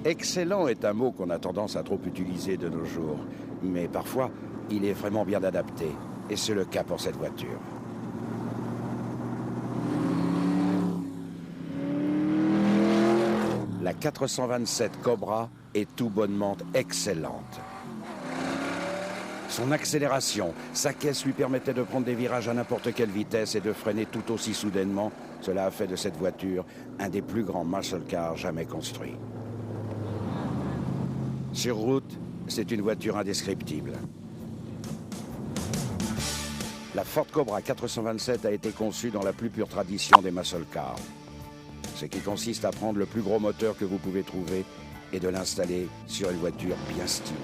Excellent est un mot qu'on a tendance à trop utiliser de nos jours, mais parfois, il est vraiment bien adapté, et c'est le cas pour cette voiture. La 427 Cobra est tout bonnement excellente. Son accélération, sa caisse lui permettait de prendre des virages à n'importe quelle vitesse et de freiner tout aussi soudainement. Cela a fait de cette voiture un des plus grands muscle cars jamais construits. Sur route, c'est une voiture indescriptible. La Ford Cobra 427 a été conçue dans la plus pure tradition des muscle cars, ce qui consiste à prendre le plus gros moteur que vous pouvez trouver et de l'installer sur une voiture bien stylée.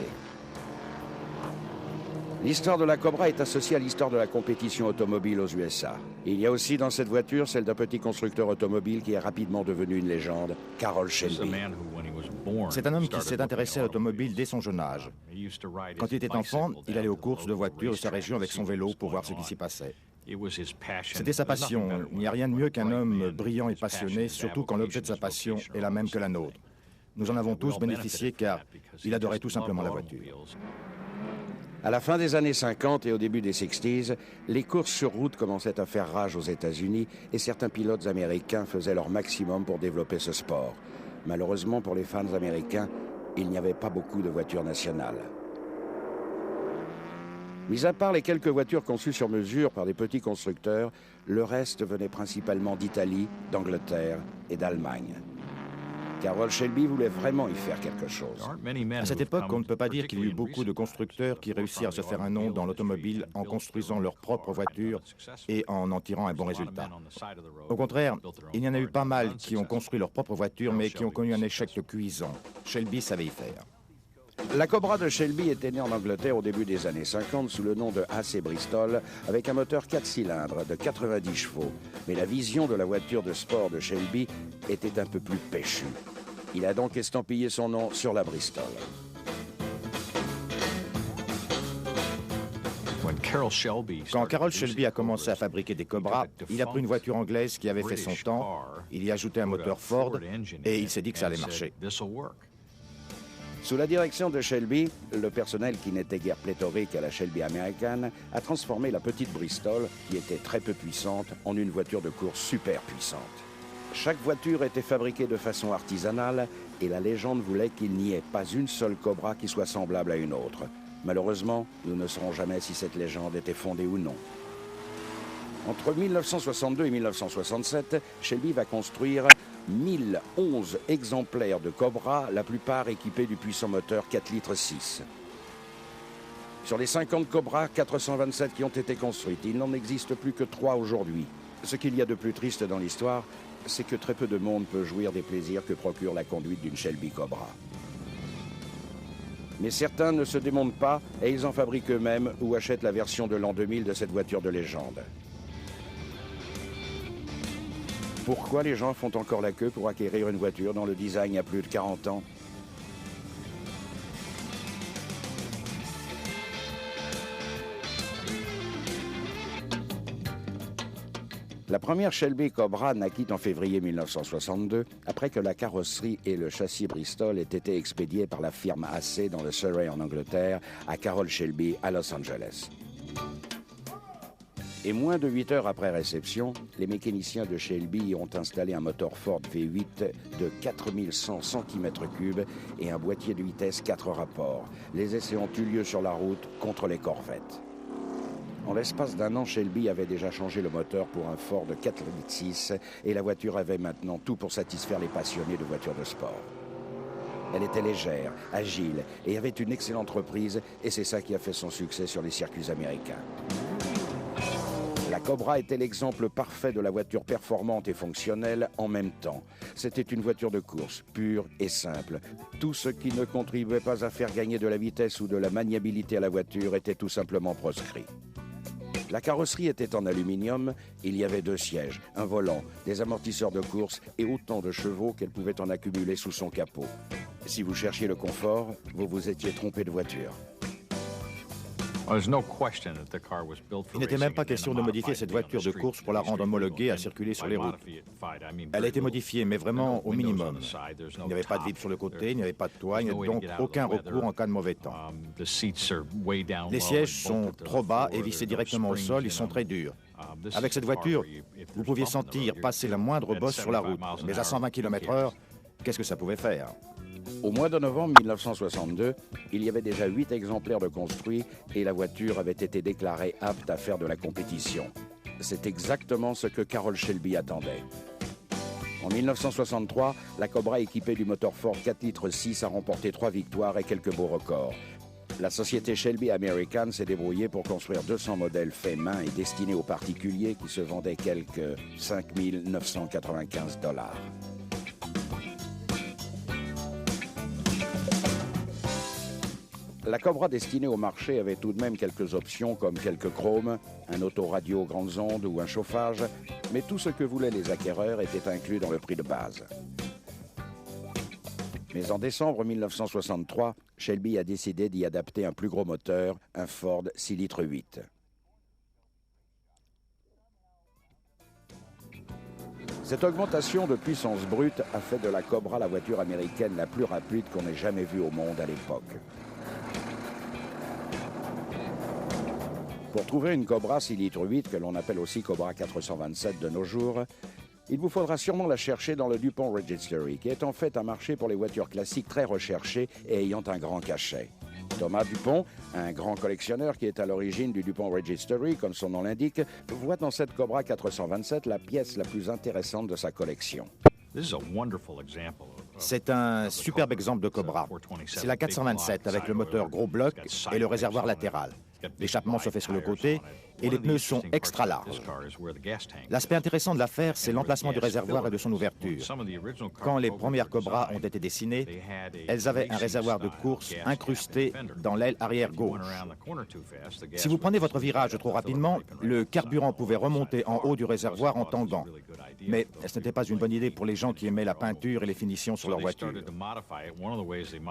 L'histoire de la Cobra est associée à l'histoire de la compétition automobile aux USA. Il y a aussi dans cette voiture celle d'un petit constructeur automobile qui est rapidement devenu une légende, Carroll Shelby. C'est un homme qui s'est intéressé à l'automobile dès son jeune âge. Quand il était enfant, il allait aux courses de voitures de sa région avec son vélo pour voir ce qui s'y passait. C'était sa passion. Il n'y a rien de mieux qu'un homme brillant et passionné, surtout quand l'objet de sa passion est la même que la nôtre. Nous en avons tous bénéficié car il adorait tout simplement la voiture. À la fin des années 50 et au début des 60s, les courses sur route commençaient à faire rage aux États-Unis et certains pilotes américains faisaient leur maximum pour développer ce sport. Malheureusement pour les fans américains, il n'y avait pas beaucoup de voitures nationales. Mis à part les quelques voitures conçues sur mesure par des petits constructeurs, le reste venait principalement d'Italie, d'Angleterre et d'Allemagne. Carroll Shelby voulait vraiment y faire quelque chose. À cette époque, on ne peut pas dire qu'il y eut beaucoup de constructeurs qui réussirent à se faire un nom dans l'automobile en construisant leurs propres voitures et en tirant un bon résultat. Au contraire, il y en a eu pas mal qui ont construit leurs propres voitures mais qui ont connu un échec cuisant. Shelby savait y faire. La Cobra de Shelby était née en Angleterre au début des années 50 sous le nom de AC Bristol avec un moteur 4 cylindres de 90 chevaux. Mais la vision de la voiture de sport de Shelby était un peu plus péchue. Il a donc estampillé son nom sur la Bristol. Quand Carroll Shelby a commencé à fabriquer des Cobras, il a pris une voiture anglaise qui avait fait son temps, il y a ajouté un moteur Ford et il s'est dit que ça allait marcher. Sous la direction de Shelby, le personnel qui n'était guère pléthorique à la Shelby américaine a transformé la petite Bristol, qui était très peu puissante, en une voiture de course super puissante. Chaque voiture était fabriquée de façon artisanale et la légende voulait qu'il n'y ait pas une seule Cobra qui soit semblable à une autre. Malheureusement, nous ne saurons jamais si cette légende était fondée ou non. Entre 1962 et 1967, Shelby va construire 1011 exemplaires de Cobra, la plupart équipés du puissant moteur 4 litres 6. Sur les 50 Cobra 427 qui ont été construites, il n'en existe plus que 3 aujourd'hui. Ce qu'il y a de plus triste dans l'histoire, c'est que très peu de monde peut jouir des plaisirs que procure la conduite d'une Shelby Cobra. Mais certains ne se démontent pas et ils en fabriquent eux-mêmes ou achètent la version de l'an 2000 de cette voiture de légende. Pourquoi les gens font encore la queue pour acquérir une voiture dont le design a plus de 40 ans? La première Shelby Cobra naquit en février 1962, après que la carrosserie et le châssis Bristol aient été expédiés par la firme AC dans le Surrey en Angleterre à Carroll Shelby à Los Angeles. Et moins de 8 heures après réception, les mécaniciens de Shelby ont installé un moteur Ford V8 de 4100 cm3 et un boîtier de vitesse 4 rapports. Les essais ont eu lieu sur la route contre les Corvettes. En l'espace d'un an, Shelby avait déjà changé le moteur pour un Ford 4,6 et la voiture avait maintenant tout pour satisfaire les passionnés de voitures de sport. Elle était légère, agile et avait une excellente reprise et c'est ça qui a fait son succès sur les circuits américains. La Cobra était l'exemple parfait de la voiture performante et fonctionnelle en même temps. C'était une voiture de course, pure et simple. Tout ce qui ne contribuait pas à faire gagner de la vitesse ou de la maniabilité à la voiture était tout simplement proscrit. La carrosserie était en aluminium, il y avait 2 sièges, un volant, des amortisseurs de course et autant de chevaux qu'elle pouvait en accumuler sous son capot. Si vous cherchiez le confort, vous vous étiez trompé de voiture. Il n'était même pas question de modifier cette voiture de course pour la rendre homologuée à circuler sur les routes. Elle a été modifiée, mais vraiment au minimum. Il n'y avait pas de vitres sur le côté, il n'y avait pas de toit, il n'y a donc aucun recours en cas de mauvais temps. Les sièges sont trop bas et vissés directement au sol, ils sont très durs. Avec cette voiture, vous pouviez sentir passer la moindre bosse sur la route, mais à 120 km/h, qu'est-ce que ça pouvait faire? Au mois de novembre 1962, il y avait déjà 8 exemplaires de construits et la voiture avait été déclarée apte à faire de la compétition. C'est exactement ce que Carroll Shelby attendait. En 1963, la Cobra équipée du moteur Ford 4 litres 6 a remporté 3 victoires et quelques beaux records. La société Shelby American s'est débrouillée pour construire 200 modèles faits main et destinés aux particuliers qui se vendaient quelques 5 995 $. La Cobra destinée au marché avait tout de même quelques options comme quelques chromes, un autoradio grandes ondes ou un chauffage, mais tout ce que voulaient les acquéreurs était inclus dans le prix de base. Mais en décembre 1963, Shelby a décidé d'y adapter un plus gros moteur, un Ford 6 litres 8. Cette augmentation de puissance brute a fait de la Cobra la voiture américaine la plus rapide qu'on ait jamais vue au monde à l'époque. Pour trouver une Cobra 6 litres 8, que l'on appelle aussi Cobra 427 de nos jours, il vous faudra sûrement la chercher dans le DuPont Registry, qui est en fait un marché pour les voitures classiques très recherchées et ayant un grand cachet. Thomas Dupont, un grand collectionneur qui est à l'origine du DuPont Registry, comme son nom l'indique, voit dans cette Cobra 427 la pièce la plus intéressante de sa collection. C'est un superbe exemple de Cobra. C'est la 427 avec le moteur gros bloc et le réservoir latéral. L'échappement se fait sur le côté et les pneus sont extra larges. L'aspect intéressant de l'affaire, c'est l'emplacement du réservoir et de son ouverture. Quand les premières Cobras ont été dessinées, elles avaient un réservoir de course incrusté dans l'aile arrière gauche. Si vous prenez votre virage trop rapidement, le carburant pouvait remonter en haut du réservoir en tanguant. Mais ce n'était pas une bonne idée pour les gens qui aimaient la peinture et les finitions sur leur voiture.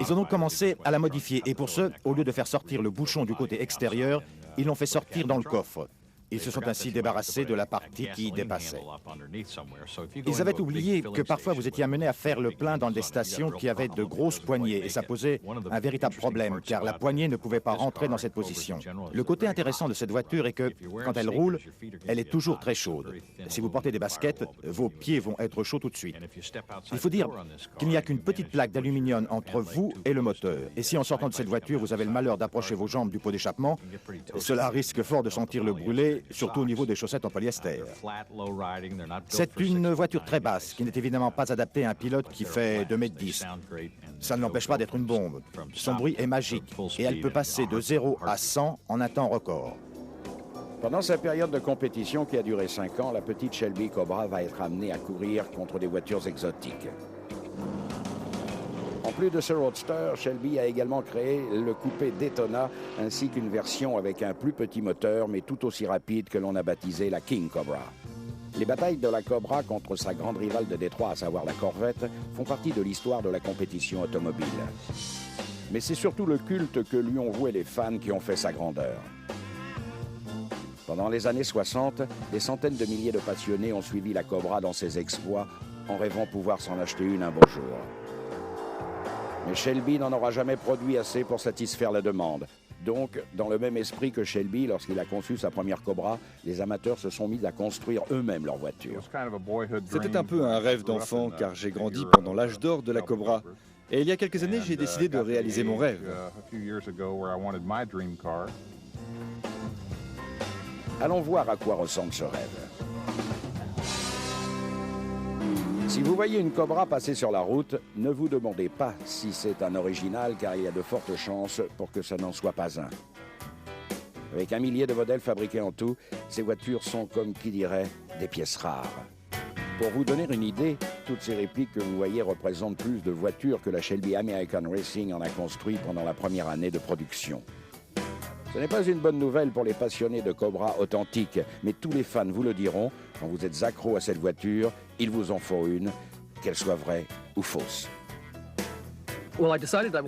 Ils ont donc commencé à la modifier et pour ce, au lieu de faire sortir le bouchon du côté extérieur, ils l'ont fait sortir dans le coffre. Ils se sont ainsi débarrassés de la partie qui dépassait. Ils avaient oublié que parfois vous étiez amené à faire le plein dans des stations qui avaient de grosses poignées et ça posait un véritable problème car la poignée ne pouvait pas rentrer dans cette position. Le côté intéressant de cette voiture est que quand elle roule, elle est toujours très chaude. Si vous portez des baskets, vos pieds vont être chauds tout de suite. Il faut dire qu'il n'y a qu'une petite plaque d'aluminium entre vous et le moteur. Et si en sortant de cette voiture, vous avez le malheur d'approcher vos jambes du pot d'échappement, cela risque fort de sentir le brûler, surtout au niveau des chaussettes en polyester. C'est une voiture très basse, qui n'est évidemment pas adaptée à un pilote qui fait 2,10 m. Ça ne l'empêche pas d'être une bombe. Son bruit est magique et elle peut passer de 0 à 100 en un temps record. Pendant sa période de compétition qui a duré 5 ans, la petite Shelby Cobra va être amenée à courir contre des voitures exotiques. En plus de ce roadster, Shelby a également créé le coupé Daytona ainsi qu'une version avec un plus petit moteur mais tout aussi rapide que l'on a baptisé la King Cobra. Les batailles de la Cobra contre sa grande rivale de Détroit, à savoir la Corvette, font partie de l'histoire de la compétition automobile. Mais c'est surtout le culte que lui ont voué les fans qui ont fait sa grandeur. Pendant les années 60, des centaines de milliers de passionnés ont suivi la Cobra dans ses exploits en rêvant pouvoir s'en acheter une un beau jour. Mais Shelby n'en aura jamais produit assez pour satisfaire la demande. Donc, dans le même esprit que Shelby, lorsqu'il a conçu sa première Cobra, les amateurs se sont mis à construire eux-mêmes leur voiture. C'était un peu un rêve d'enfant, car j'ai grandi pendant l'âge d'or de la Cobra. Et il y a quelques années, j'ai décidé de réaliser mon rêve. Allons voir à quoi ressemble ce rêve. Si vous voyez une Cobra passer sur la route, ne vous demandez pas si c'est un original, car il y a de fortes chances pour que ça n'en soit pas un. Avec 1 millier de modèles fabriqués en tout, ces voitures sont, comme qui dirait, des pièces rares. Pour vous donner une idée, toutes ces répliques que vous voyez représentent plus de voitures que la Shelby American Racing en a construit pendant la première année de production. Ce n'est pas une bonne nouvelle pour les passionnés de Cobra authentiques, mais tous les fans vous le diront, quand vous êtes accro à cette voiture, il vous en faut une, qu'elle soit vraie ou fausse.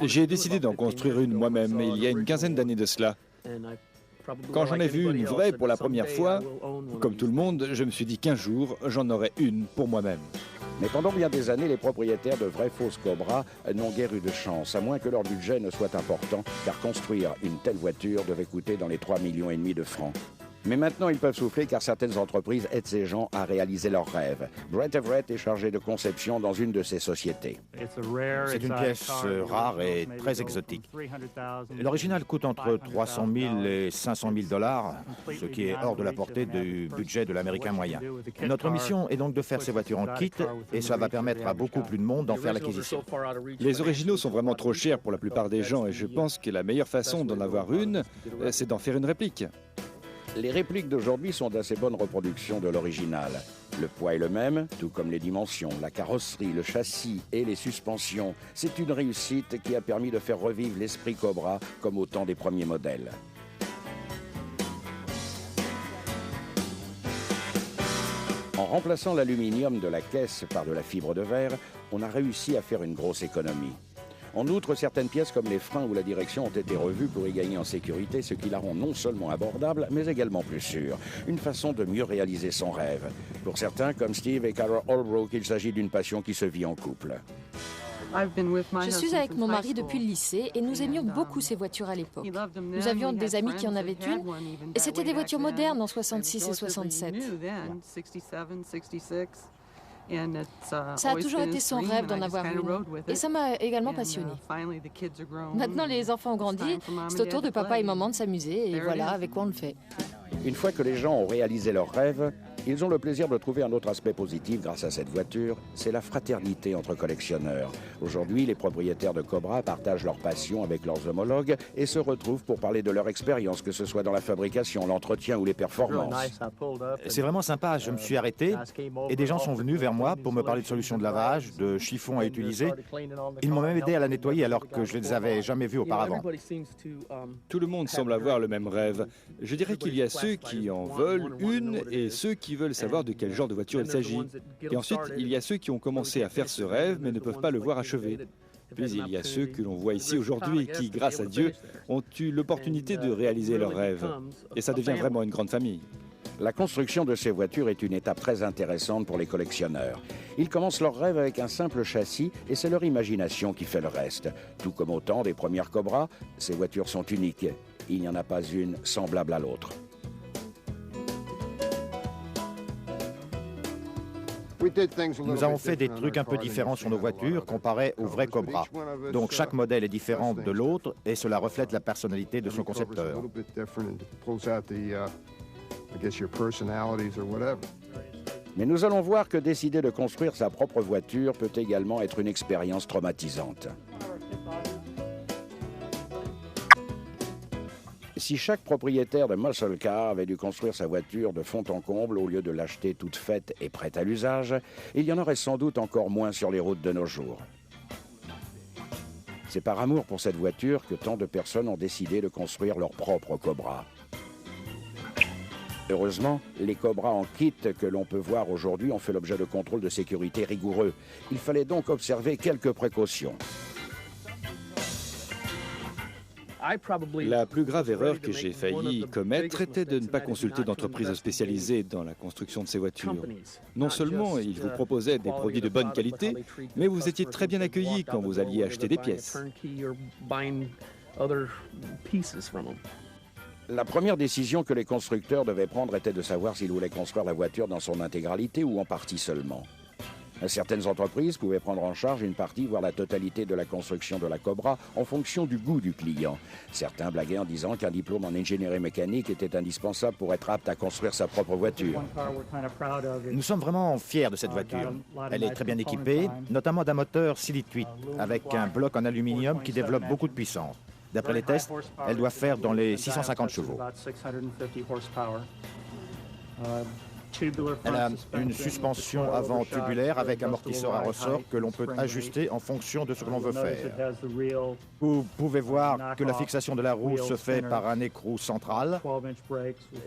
J'ai décidé d'en construire une moi-même, il y a une quinzaine d'années de cela. Quand j'en ai vu une vraie pour la première fois, comme tout le monde, je me suis dit qu'un jour, j'en aurai une pour moi-même. Mais pendant bien des années, les propriétaires de vraies fausses Cobra n'ont guère eu de chance, à moins que leur budget ne soit important, car construire une telle voiture devait coûter dans les 3,5 millions de francs. Mais maintenant, ils peuvent souffler car certaines entreprises aident ces gens à réaliser leurs rêves. Brett Everett est chargé de conception dans une de ces sociétés. C'est une pièce rare et très exotique. L'original coûte entre 300 000 et 500 000 $, ce qui est hors de la portée du budget de l'Américain moyen. Notre mission est donc de faire ces voitures en kit et ça va permettre à beaucoup plus de monde d'en faire l'acquisition. Les originaux sont vraiment trop chers pour la plupart des gens et je pense que la meilleure façon d'en avoir une, c'est d'en faire une réplique. Les répliques d'aujourd'hui sont d'assez bonnes reproductions de l'original. Le poids est le même, tout comme les dimensions, la carrosserie, le châssis et les suspensions. C'est une réussite qui a permis de faire revivre l'esprit Cobra comme au temps des premiers modèles. En remplaçant l'aluminium de la caisse par de la fibre de verre, on a réussi à faire une grosse économie. En outre, certaines pièces comme les freins ou la direction ont été revues pour y gagner en sécurité, ce qui la rend non seulement abordable, mais également plus sûre. Une façon de mieux réaliser son rêve. Pour certains, comme Steve et Cara Holbrook, il s'agit d'une passion qui se vit en couple. Je suis avec mon mari depuis le lycée et nous aimions beaucoup ces voitures à l'époque. Nous avions des amis qui en avaient une et c'était des voitures modernes en 66 et 67. Ça a toujours été son rêve d'en avoir une, et ça m'a également passionnée. Maintenant, les enfants ont grandi, c'est au tour de papa et maman de s'amuser, et voilà avec quoi on le fait. Une fois que les gens ont réalisé leurs rêves, ils ont le plaisir de trouver un autre aspect positif grâce à cette voiture, c'est la fraternité entre collectionneurs. Aujourd'hui, les propriétaires de Cobra partagent leur passion avec leurs homologues et se retrouvent pour parler de leur expérience, que ce soit dans la fabrication, l'entretien ou les performances. C'est vraiment sympa, je me suis arrêté et des gens sont venus vers moi pour me parler de solutions de lavage, de chiffons à utiliser. Ils m'ont même aidé à la nettoyer alors que je ne les avais jamais vus auparavant. Tout le monde semble avoir le même rêve. Je dirais qu'il y a ceux qui en veulent une et ceux qui veulent savoir de quel genre de voiture il s'agit. Et ensuite, il y a ceux qui ont commencé à faire ce rêve mais ne peuvent pas le voir achevé. Puis il y a ceux que l'on voit ici aujourd'hui qui, grâce à Dieu, ont eu l'opportunité de réaliser leurs rêves. Et ça devient vraiment une grande famille. La construction de ces voitures est une étape très intéressante pour les collectionneurs. Ils commencent leur rêve avec un simple châssis et c'est leur imagination qui fait le reste. Tout comme au temps des premières Cobra, ces voitures sont uniques. Il n'y en a pas une semblable à l'autre. Nous avons fait des trucs un peu différents sur nos voitures comparés aux vrais Cobra. Donc chaque modèle est différent de l'autre et cela reflète la personnalité de son concepteur. Mais nous allons voir que décider de construire sa propre voiture peut également être une expérience traumatisante. Si chaque propriétaire de muscle car avait dû construire sa voiture de fond en comble au lieu de l'acheter toute faite et prête à l'usage, il y en aurait sans doute encore moins sur les routes de nos jours. C'est par amour pour cette voiture que tant de personnes ont décidé de construire leur propre Cobra. Heureusement, les Cobra en kit que l'on peut voir aujourd'hui ont fait l'objet de contrôles de sécurité rigoureux. Il fallait donc observer quelques précautions. La plus grave erreur que j'ai failli commettre était de ne pas consulter d'entreprises spécialisées dans la construction de ces voitures. Non seulement ils vous proposaient des produits de bonne qualité, mais vous étiez très bien accueillis quand vous alliez acheter des pièces. La première décision que les constructeurs devaient prendre était de savoir s'ils voulaient construire la voiture dans son intégralité ou en partie seulement. Certaines entreprises pouvaient prendre en charge une partie, voire la totalité de la construction de la Cobra en fonction du goût du client. Certains blaguaient en disant qu'un diplôme en ingénierie mécanique était indispensable pour être apte à construire sa propre voiture. Nous sommes vraiment fiers de cette voiture. Elle est très bien équipée, notamment d'un moteur 6,8 litres avec un bloc en aluminium qui développe beaucoup de puissance. D'après les tests, elle doit faire dans les 650 chevaux. Elle a une suspension avant tubulaire avec amortisseur à ressort que l'on peut ajuster en fonction de ce que l'on veut faire. Vous pouvez voir que la fixation de la roue se fait par un écrou central,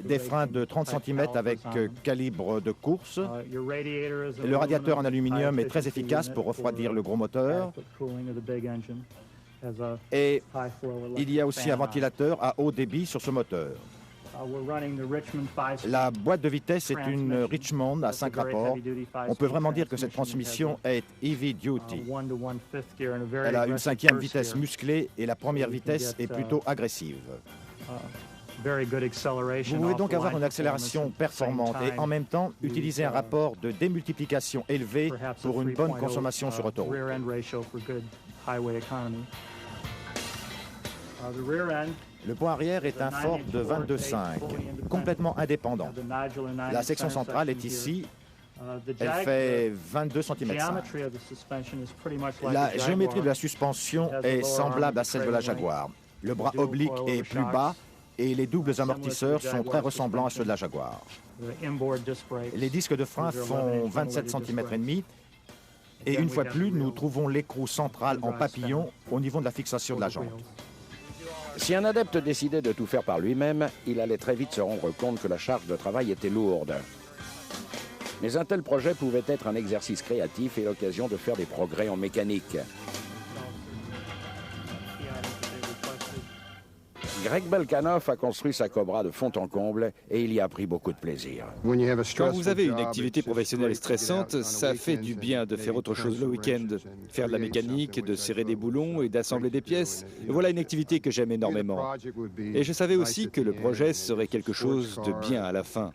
des freins de 30 cm avec calibre de course. Le radiateur en aluminium est très efficace pour refroidir le gros moteur. Et il y a aussi un ventilateur à haut débit sur ce moteur. La boîte de vitesse est une Richmond à 5 rapports. On peut vraiment dire que cette transmission est heavy duty. Elle a une 5e vitesse musclée et la première vitesse est plutôt agressive. Vous pouvez donc avoir une accélération performante et en même temps utiliser un rapport de démultiplication élevé pour une bonne consommation sur autoroute. Le pont arrière est un Ford de 22,5, complètement indépendant. La section centrale est ici. Elle fait 22 cm. La géométrie de la suspension est semblable à celle de la Jaguar. Le bras oblique est plus bas et les doubles amortisseurs sont très ressemblants à ceux de la Jaguar. Les disques de frein font 27 cm et demi. Et une fois de plus, nous trouvons l'écrou central en papillon au niveau de la fixation de la jante. Si un adepte décidait de tout faire par lui-même, il allait très vite se rendre compte que la charge de travail était lourde. Mais un tel projet pouvait être un exercice créatif et l'occasion de faire des progrès en mécanique. Greg Belkanoff a construit sa Cobra de fond en comble et il y a pris beaucoup de plaisir. Quand vous avez une activité professionnelle stressante, ça fait du bien de faire autre chose le week-end. Faire de la mécanique, de serrer des boulons et d'assembler des pièces. Voilà une activité que j'aime énormément. Et je savais aussi que le projet serait quelque chose de bien à la fin.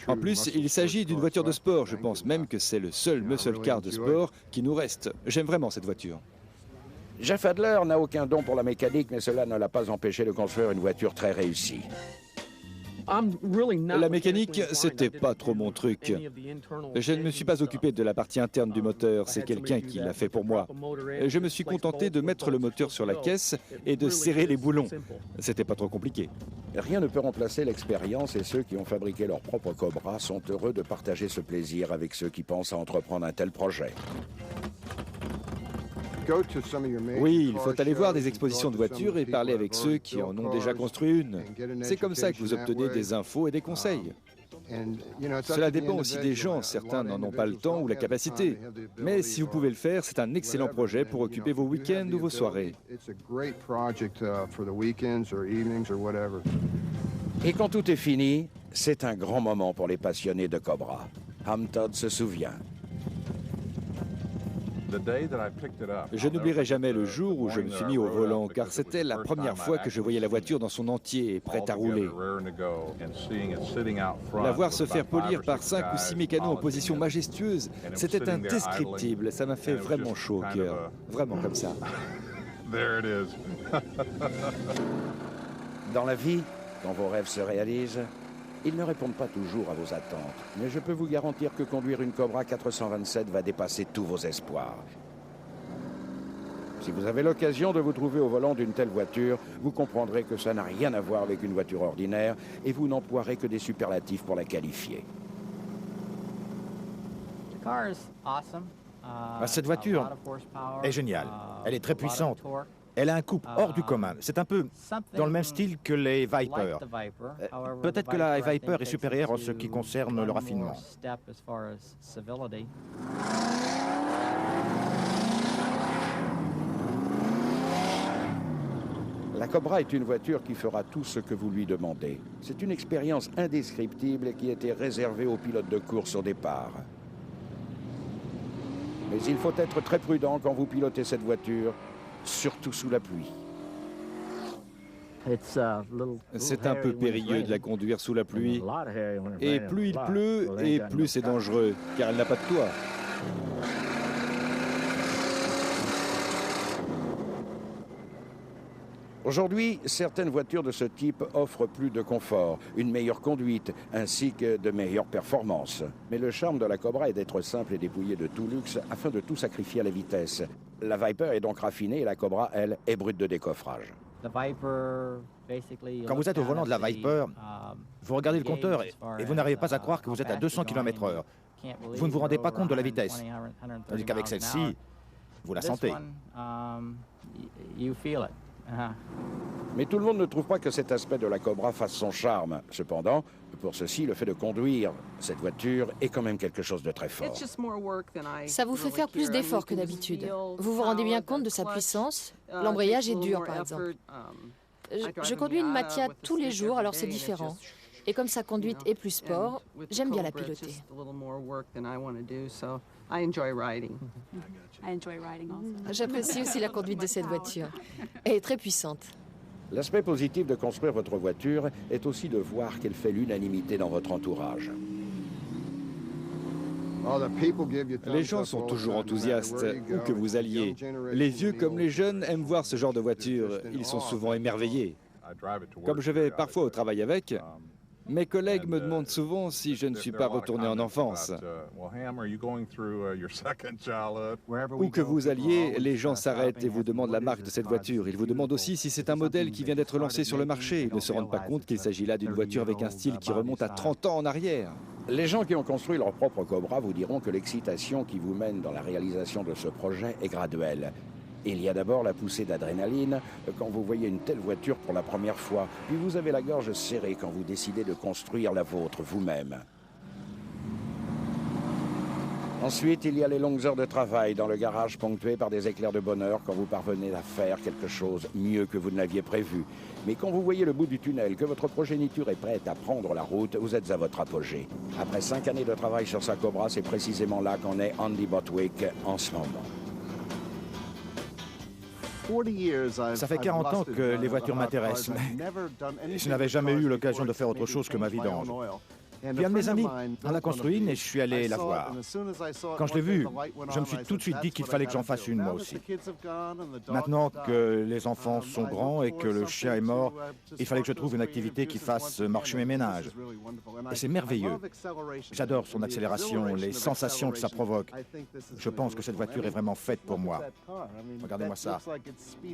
En plus, il s'agit d'une voiture de sport. Je pense même que c'est le seul muscle car de sport qui nous reste. J'aime vraiment cette voiture. Jeff Adler n'a aucun don pour la mécanique, mais cela ne l'a pas empêché de construire une voiture très réussie. La mécanique, c'était pas trop mon truc. Je ne me suis pas occupé de la partie interne du moteur, c'est quelqu'un qui l'a fait pour moi. Je me suis contenté de mettre le moteur sur la caisse et de serrer les boulons. C'était pas trop compliqué. Rien ne peut remplacer l'expérience et ceux qui ont fabriqué leur propre Cobra sont heureux de partager ce plaisir avec ceux qui pensent à entreprendre un tel projet. Oui, il faut aller voir des expositions de voitures et parler avec ceux qui en ont déjà construit une. C'est comme ça que vous obtenez des infos et des conseils. Cela dépend aussi des gens, certains n'en ont pas le temps ou la capacité. Mais si vous pouvez le faire, c'est un excellent projet pour occuper vos week-ends ou vos soirées. Et quand tout est fini, c'est un grand moment pour les passionnés de Cobra. Ham Todd se souvient. Je n'oublierai jamais le jour où je me suis mis au volant, car c'était la première fois que je voyais la voiture dans son entier et prête à rouler. La voir se faire polir par 5 ou 6 mécanos en position majestueuse, c'était indescriptible. Ça m'a fait vraiment chaud au cœur. Vraiment comme ça. Dans la vie, quand vos rêves se réalisent, ils ne répondent pas toujours à vos attentes, mais je peux vous garantir que conduire une Cobra 427 va dépasser tous vos espoirs. Si vous avez l'occasion de vous trouver au volant d'une telle voiture, vous comprendrez que ça n'a rien à voir avec une voiture ordinaire et vous n'emploierez que des superlatifs pour la qualifier. Cette voiture est géniale. Elle est très puissante. Elle a un couple hors du commun. C'est un peu dans le même style que les Viper. Peut-être que la Viper est supérieure en ce qui concerne le raffinement. La Cobra est une voiture qui fera tout ce que vous lui demandez. C'est une expérience indescriptible qui était réservée aux pilotes de course au départ. Mais il faut être très prudent quand vous pilotez cette voiture, surtout sous la pluie. C'est un peu périlleux de la conduire sous la pluie. Et plus il pleut, et plus c'est dangereux, car elle n'a pas de toit. Aujourd'hui, certaines voitures de ce type offrent plus de confort, une meilleure conduite, ainsi que de meilleures performances. Mais le charme de la Cobra est d'être simple et dépouillée de tout luxe afin de tout sacrifier à la vitesse. La Viper est donc raffinée et la Cobra, elle, est brute de décoffrage. Quand vous êtes au volant de la Viper, vous regardez le compteur et vous n'arrivez pas à croire que vous êtes à 200 km/h. Vous ne vous rendez pas compte de la vitesse. Tandis qu'avec celle-ci, vous la sentez. Mais tout le monde ne trouve pas que cet aspect de la Cobra fasse son charme. Cependant, pour ceci, le fait de conduire cette voiture est quand même quelque chose de très fort. Ça vous fait faire plus d'efforts que d'habitude. Vous vous rendez bien compte de sa puissance? L'embrayage est dur, par exemple. Je conduis une Matia tous les jours, alors c'est différent. Et comme sa conduite est plus sport, j'aime bien la piloter. J'apprécie aussi la conduite de cette voiture. Elle est très puissante. L'aspect positif de construire votre voiture est aussi de voir qu'elle fait l'unanimité dans votre entourage. Les gens sont toujours enthousiastes, où que vous alliez. Les vieux comme les jeunes aiment voir ce genre de voiture. Ils sont souvent émerveillés. Comme je vais parfois au travail avec, mes collègues me demandent souvent si je ne suis pas retourné en enfance. Où que vous alliez, les gens s'arrêtent et vous demandent la marque de cette voiture. Ils vous demandent aussi si c'est un modèle qui vient d'être lancé sur le marché. Ils ne se rendent pas compte qu'il s'agit là d'une voiture avec un style qui remonte à 30 ans en arrière. Les gens qui ont construit leur propre Cobra vous diront que l'excitation qui vous mène dans la réalisation de ce projet est graduelle. Il y a d'abord la poussée d'adrénaline quand vous voyez une telle voiture pour la première fois, puis vous avez la gorge serrée quand vous décidez de construire la vôtre vous-même. Ensuite, il y a les longues heures de travail dans le garage ponctuées par des éclairs de bonheur quand vous parvenez à faire quelque chose mieux que vous ne l'aviez prévu. Mais quand vous voyez le bout du tunnel, que votre progéniture est prête à prendre la route, vous êtes à votre apogée. Après 5 années de travail sur sa Cobra, c'est précisément là qu'en est Andy Botwick en ce moment. Ça fait 40 ans que les voitures m'intéressent, mais je n'avais jamais eu l'occasion de faire autre chose que ma vidange. Puis un de mes amis en a construit une et je suis allé la voir. Quand je l'ai vue, je me suis tout de suite dit qu'il fallait que j'en fasse une moi aussi. Maintenant que les enfants sont grands et que le chien est mort, il fallait que je trouve une activité qui fasse marcher mes ménages. Et c'est merveilleux. J'adore son accélération, les sensations que ça provoque. Je pense que cette voiture est vraiment faite pour moi. Regardez-moi ça.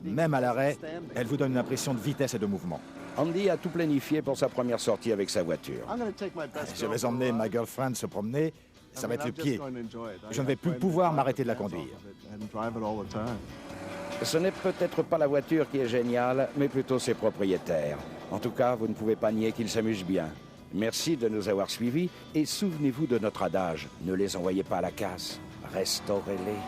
Même à l'arrêt, elle vous donne une impression de vitesse et de mouvement. Andy a tout planifié pour sa première sortie avec sa voiture. Je vais emmener ma girlfriend se promener, ça va être le pied. Je ne vais plus pouvoir m'arrêter de la conduire. Ce n'est peut-être pas la voiture qui est géniale, mais plutôt ses propriétaires. En tout cas, vous ne pouvez pas nier qu'ils s'amusent bien. Merci de nous avoir suivis et souvenez-vous de notre adage. Ne les envoyez pas à la casse, restaurez-les.